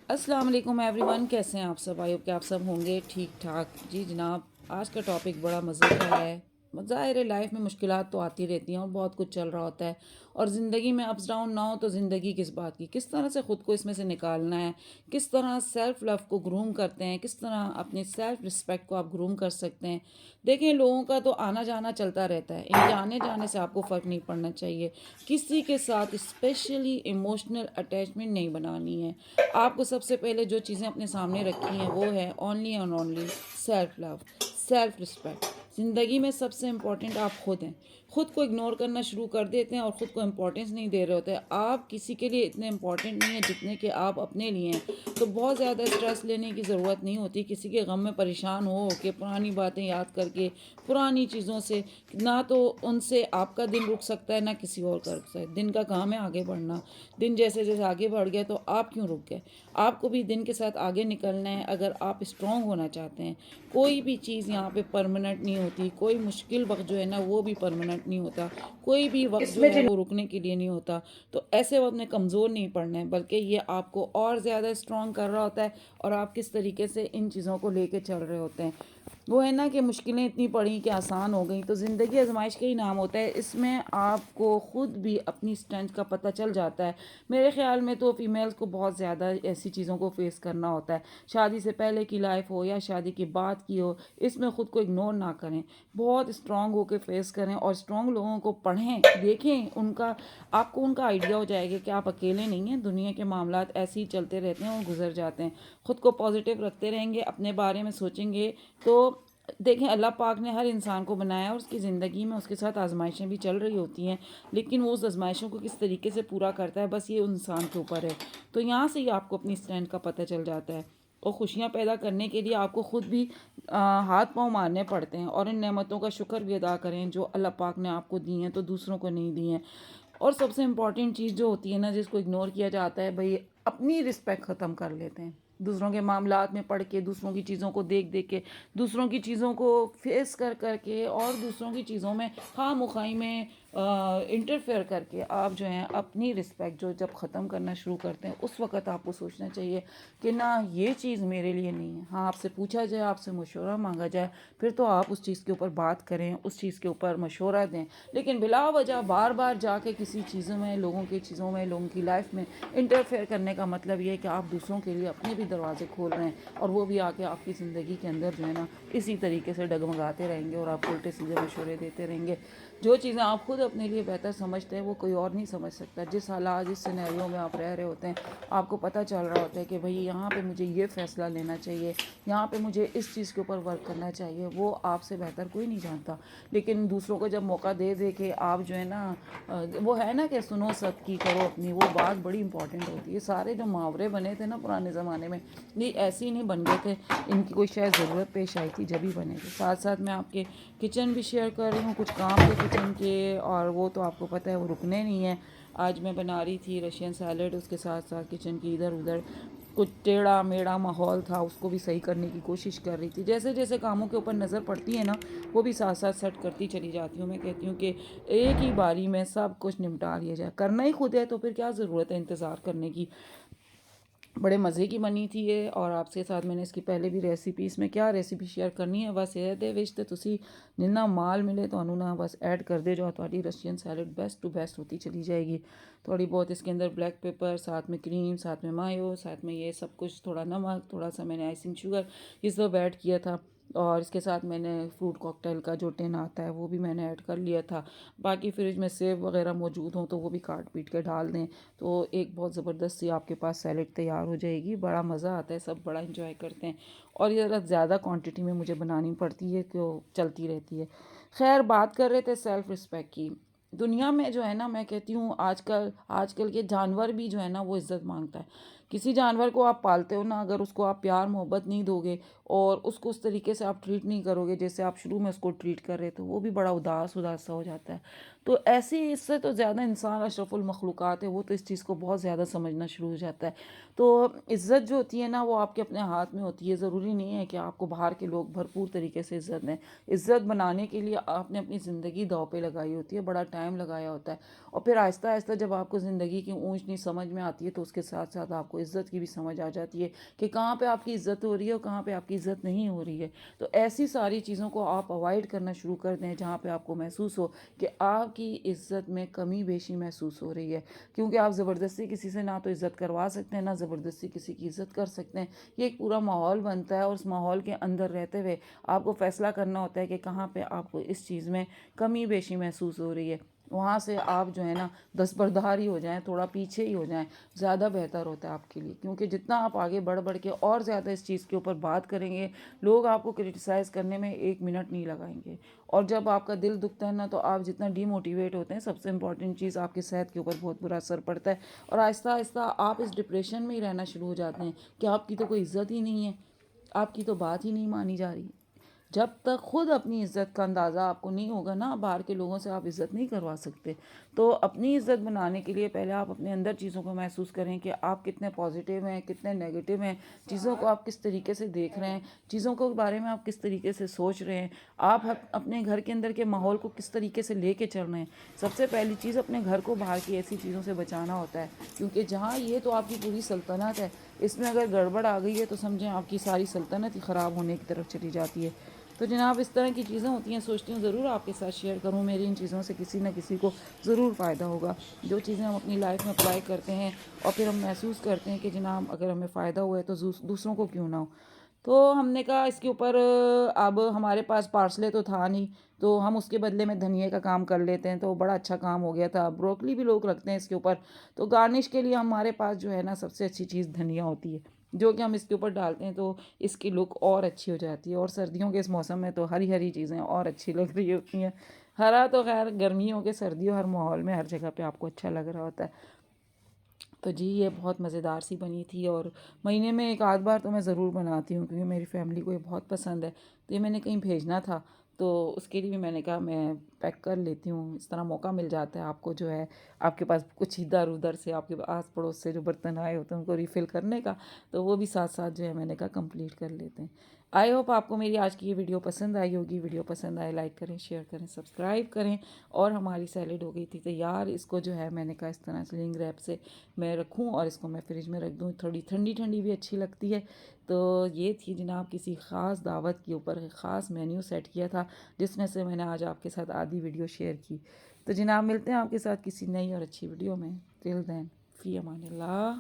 अस्सलाम वालेकुम एवरीवन, कैसे हैं आप सब? आई होप कि आप सब होंगे ठीक ठाक। जी जनाब, आज का टॉपिक बड़ा मज़े का है। ज़ाहिर है लाइफ में मुश्किलात तो आती रहती हैं और बहुत कुछ चल रहा होता है, और ज़िंदगी में अप्स डाउन ना हो तो ज़िंदगी किस बात की। किस तरह से ख़ुद को इसमें से निकालना है, किस तरह सेल्फ़ लव को ग्रूम करते हैं, किस तरह अपने सेल्फ़ रिस्पेक्ट को आप ग्रूम कर सकते हैं। देखें, लोगों का तो आना जाना चलता रहता है, इनके आने जाने से आपको फ़र्क नहीं पड़ना चाहिए। किसी के साथ स्पेशली इमोशनल अटैचमेंट नहीं बनानी है। आपको सबसे पहले जो चीज़ें अपने सामने रखी हैं वो है only and only self love, self respect. ज़िंदगी में सबसे इम्पॉर्टेंट आप खुद हैं। खुद को इग्नोर करना शुरू कर देते हैं और ख़ुद को इम्पोर्टेंस नहीं दे रहे होते हैं। आप किसी के लिए इतने इम्पॉर्टेंट नहीं हैं जितने कि आप अपने लिए हैं। तो बहुत ज़्यादा स्ट्रेस लेने की ज़रूरत नहीं होती। किसी के गम में परेशान हो के पुरानी बातें याद करके, पुरानी चीज़ों से, ना तो उनसे आपका दिन रुक सकता है ना किसी और का रुक सकता है। दिन का काम है आगे बढ़ना। दिन जैसे जैसे आगे बढ़ गया तो आप क्यों रुक गए? आपको भी दिन के साथ आगे निकलना है अगर आप स्ट्रांग होना चाहते हैं। कोई भी चीज़ यहाँ पे परमानेंट नहीं होती। कोई मुश्किल वक्त जो है ना वो भी परमानेंट नहीं होता। कोई भी वक्त जो है वो रुकने के लिए नहीं होता। तो ऐसे वक्त में कमज़ोर नहीं पड़ना है, बल्कि ये आपको और ज़्यादा स्ट्रांग कर रहा होता है। और आप किस तरीके से इन चीज़ों को लेके चल रहे होते हैं। वो है ना कि मुश्किलें इतनी पड़ी कि आसान हो गई। तो ज़िंदगी आजमाइश का ही नाम होता है। इसमें आपको ख़ुद भी अपनी स्ट्रेंथ का पता चल जाता है। मेरे ख़्याल में तो फ़ीमेल्स को बहुत ज़्यादा ऐसी चीज़ों को फ़ेस करना होता है। शादी से पहले की लाइफ हो या शादी के बाद की हो, इसमें ख़ुद को इग्नोर ना करें। बहुत स्ट्रॉन्ग होकर फेस करें और स्ट्रॉन्ग लोगों को पढ़ें, देखें उनका, आपको उनका आइडिया हो जाएगा कि आप अकेले नहीं हैं। दुनिया के मामलात ऐसे ही चलते रहते हैं और गुजर जाते हैं। ख़ुद को पॉजिटिव रखते रहेंगे, अपने बारे में सोचेंगे तो देखें, अल्लाह पाक ने हर इंसान को बनाया और उसकी ज़िंदगी में उसके साथ आजमाइशें भी चल रही होती हैं। लेकिन वो उस आजमाइशों को किस तरीके से पूरा करता है, बस ये इंसान के ऊपर है। तो यहाँ से ही आपको अपनी स्ट्रेंथ का पता चल जाता है। और खुशियाँ पैदा करने के लिए आपको ख़ुद भी हाथ पाँव मारने पड़ते हैं और इन नेमतों का शुक्र भी अदा करें जो अल्लाह पाक ने आपको दी हैं तो दूसरों को नहीं दी हैं। और सबसे इम्पॉर्टेंट चीज़ जो होती है ना, जिसको इग्नोर किया जाता है, भाई अपनी रिस्पेक्ट ख़त्म कर लेते हैं। दूसरों के मामलात में पढ़ के, दूसरों की चीज़ों को देख देख के, दूसरों की चीज़ों को फेस कर कर के और दूसरों की चीज़ों में खामोखाई में इंटरफेयर करके आप जो हैं अपनी रिस्पेक्ट जो जब ख़त्म करना शुरू करते हैं, उस वक़्त आपको सोचना चाहिए कि ना, ये चीज़ मेरे लिए नहीं है। हाँ, आपसे पूछा जाए, आपसे मशवरा मांगा जाए, फिर तो आप उस चीज़ के ऊपर बात करें, उस चीज़ के ऊपर मशवरा दें। लेकिन बिला वजह बार बार जाके किसी चीज़ों में, लोगों की लाइफ में इंटरफेयर करने का मतलब ये है कि आप दूसरों के लिए अपने भी दरवाजे खोल रहे हैं और वो भी आके आपकी ज़िंदगी के अंदर जो है ना इसी तरीके से डगमगाते रहेंगे और आप उल्टे सीधे मशवरे देते रहेंगे। जो चीज़ें आप खुद अपने लिए बेहतर समझते हैं वो कोई और नहीं समझ सकता। जिस हालात, जिस सिनेरियो में आप रह रहे होते हैं, आपको पता चल रहा होता है कि भाई यहाँ पे मुझे ये फ़ैसला लेना चाहिए, यहाँ पे मुझे इस चीज़ के ऊपर वर्क करना चाहिए, वो आपसे बेहतर कोई नहीं जानता। लेकिन दूसरों को जब मौका दे दे के आप जो है ना वो है ना कि सुनो सबकी करो अपनी, वो बात बड़ी इंपॉर्टेंट होती है। सारे जो मुहावरे बने थे ना पुराने ज़माने में, ये ऐसे ही नहीं बन गए थे, इनकी कोई शायद ज़रूरत पेश आई थी जब ही बने थे। साथ साथ मैं आपके किचन भी शेयर कर रही हूँ, कुछ काम थे किचन के, और वो तो आपको पता है वो रुकने नहीं है। आज मैं बना रही थी रशियन सैलड, उसके साथ साथ किचन की इधर उधर कुछ टेढ़ा मेढ़ा माहौल था, उसको भी सही करने की कोशिश कर रही थी। जैसे जैसे कामों के ऊपर नज़र पड़ती है ना, वो भी साथ साथ सेट करती चली जाती हूँ। मैं कहती हूँ कि एक ही बारी में सब कुछ निपटा लिया जाए। करना ही खुद है तो फिर क्या ज़रूरत है इंतज़ार करने की। बड़े मज़े की बनी थी ये, और आपके साथ मैंने इसकी पहले भी रेसिपी, इसमें क्या रेसिपी शेयर करनी है, बस ये दे विच तुसी जिन्ना माल मिले तो ना बस ऐड कर दे जो थोड़ी Russian salad best to best होती चली जाएगी। थोड़ी बहुत इसके अंदर ब्लैक पेपर, साथ में क्रीम, साथ में मायो, साथ में ये सब कुछ, थोड़ा नमक, थोड़ा सा मैंने आइसिंग शुगर, ये सब ऐड किया था। और इसके साथ मैंने फ्रूट कॉकटेल का जो टिन आता है वो भी मैंने ऐड कर लिया था। बाकी फ्रिज में सेब वगैरह मौजूद हों तो वो भी काट पीट के डाल दें, तो एक बहुत ज़बरदस्त सी आपके पास सैलेड तैयार हो जाएगी। बड़ा मज़ा आता है, सब बड़ा इंजॉय करते हैं। और ये ज़्यादा क्वांटिटी में मुझे बनानी पड़ती है तो चलती रहती है। खैर, बात कर रहे थे सेल्फ़ रिस्पेक्ट की। दुनिया में जो है ना, मैं कहती हूँ आजकल आजकल के जानवर भी जो है ना वो इज़्ज़त मांगता है। किसी जानवर को आप पालते हो ना, अगर उसको आप प्यार मोहब्बत नहीं दोगे और उसको उस तरीके से आप ट्रीट नहीं करोगे जैसे आप शुरू में उसको ट्रीट कर रहे थे, वो भी बड़ा उदास उदास सा हो जाता है। तो ऐसे ही, इससे तो ज़्यादा इंसान अशरफुल मखलूक़ात है, वो तो इस चीज़ को बहुत ज़्यादा समझना शुरू हो जाता है। तो इज़्ज़त जो होती है ना वो आपके अपने हाथ में होती है। ज़रूरी नहीं है कि आपको बाहर के लोग भरपूर तरीके से इज़्ज़त दें। इज़्ज़त बनाने के लिए आपने अपनी ज़िंदगी दाँव पे लगाई होती है, बड़ा टाइम लगाया होता है, और फिर आहिस्ता आहिस्ता जब आपको ज़िंदगी की ऊंच नीच समझ में आती है तो उसके साथ साथ आपको کو عزت کی بھی سمجھ آ جاتی ہے کہ کہاں پہ آپ کی عزت ہو رہی ہے اور کہاں پہ آپ کی عزت نہیں ہو رہی ہے. تو ایسی ساری چیزوں کو آپ اوائڈ کرنا شروع کر دیں جہاں پہ آپ کو محسوس ہو کہ آپ کی عزت میں کمی بیشی محسوس ہو رہی ہے. کیونکہ آپ زبردستی کسی سے نہ تو عزت کروا سکتے ہیں، نہ زبردستی کسی کی عزت کر سکتے ہیں. یہ ایک پورا ماحول بنتا ہے اور اس ماحول کے اندر رہتے ہوئے آپ کو فیصلہ کرنا ہوتا ہے کہ کہاں پہ آپ کو اس چیز میں کمی بیشی محسوس ہو رہی ہے. وہاں سے آپ جو ہے نا دستبردار ہی ہو جائیں، تھوڑا پیچھے ہی ہو جائیں، زیادہ بہتر ہوتا ہے آپ کے لیے. کیونکہ جتنا آپ آگے بڑھ بڑھ کے اور زیادہ اس چیز کے اوپر بات کریں گے، لوگ آپ کو کرٹیسائز کرنے میں 1 منٹ نہیں لگائیں گے. اور جب آپ کا دل دکھتا ہے نا تو آپ جتنا ڈی موٹیویٹ ہوتے ہیں، سب سے امپورٹنٹ چیز آپ کی صحت کے اوپر بہت برا اثر پڑتا ہے. اور آہستہ آہستہ آپ اس ڈپریشن میں ہی رہنا شروع ہو جاتے ہیں کہ آپ کی تو کوئی عزت ہی نہیں ہے، آپ کی تو بات ہی نہیں مانی جا رہی. جب تک خود اپنی عزت کا اندازہ آپ کو نہیں ہوگا نا، باہر کے لوگوں سے آپ عزت نہیں کروا سکتے. تو اپنی عزت بنانے کے لیے پہلے آپ اپنے اندر چیزوں کو محسوس کریں کہ آپ کتنے پازیٹیو ہیں، کتنے نیگیٹو ہیں، چیزوں کو آپ کس طریقے سے دیکھ رہے ہیں، چیزوں کے بارے میں آپ کس طریقے سے سوچ رہے ہیں، آپ اپنے گھر کے اندر کے ماحول کو کس طریقے سے لے کے چل رہے ہیں. سب سے پہلی چیز اپنے گھر کو باہر کی ایسی چیزوں سے بچانا ہوتا ہے. کیونکہ جہاں یہ تو آپ کی پوری سلطنت ہے، اس میں اگر گڑبڑ آ گئی ہے تو سمجھیں آپ کی ساری سلطنت ہی خراب ہونے کی طرف چلی جاتی ہے. تو جناب اس طرح کی چیزیں ہوتی ہیں، سوچتی ہوں ضرور آپ کے ساتھ شیئر کروں. میری ان چیزوں سے کسی نہ کسی کو ضرور فائدہ ہوگا. جو چیزیں ہم اپنی لائف میں اپلائی کرتے ہیں اور پھر ہم محسوس کرتے ہیں کہ جناب اگر ہمیں فائدہ ہوا ہے تو دوسروں کو کیوں نہ ہو. تو ہم نے کہا اس کے اوپر اب ہمارے پاس پارسلے تو تھا نہیں، تو ہم اس کے بدلے میں دھنیے کا کام کر لیتے ہیں. تو بڑا اچھا کام ہو گیا تھا. بروکلی بھی لوگ رکھتے ہیں اس کے اوپر. تو گارنش کے لیے ہمارے پاس جو ہے نا سب سے اچھی چیز دھنیا ہوتی ہے، جو کہ ہم اس کے اوپر ڈالتے ہیں تو اس کی لک اور اچھی ہو جاتی ہے. اور سردیوں کے اس موسم میں تو ہری ہری چیزیں اور اچھی لگ رہی ہوتی ہیں. ہرا تو خیر گرمیوں کے سردیوں ہر ماحول میں ہر جگہ پہ آپ کو اچھا لگ رہا ہوتا ہے. تو جی یہ بہت مزیدار سی بنی تھی اور مہینے میں ایک آدھ بار تو میں ضرور بناتی ہوں کیونکہ میری فیملی کو یہ بہت پسند ہے. تو یہ میں نے کہیں بھیجنا تھا تو اس کے لیے بھی میں نے کہا میں پیک کر لیتی ہوں. اس طرح موقع مل جاتا ہے آپ کو جو ہے آپ کے پاس کچھ ادھر ادھر سے آپ کے آس پڑوس سے جو برتن آئے ہوتے ہیں ان کو ریفل کرنے کا، تو وہ بھی ساتھ ساتھ جو ہے میں نے کہا کمپلیٹ کر لیتے ہیں. آئی ہوپ آپ کو میری آج کی یہ ویڈیو پسند آئی ہوگی. ویڈیو پسند آئے لائک کریں، شیئر کریں، سبسکرائب کریں. اور ہماری سیلیڈ ہو گئی تھی تیار. اس کو جو ہے میں نے کہا اس طرح سلنگ ریپ سے میں رکھوں اور اس کو میں فریج میں رکھ دوں. تھوڑی ٹھنڈی ٹھنڈی بھی اچھی لگتی ہے. تو یہ تھی جناب کسی خاص دعوت کے اوپر خاص مینیو سیٹ کیا تھا جس میں سے میں نے آج آپ کے ساتھ آدھی ویڈیو شیئر کی. تو جناب ملتے ہیں آپ کے ساتھ کسی نئی اور اچھی ویڈیو میں. ٹل دین فی امان اللہ.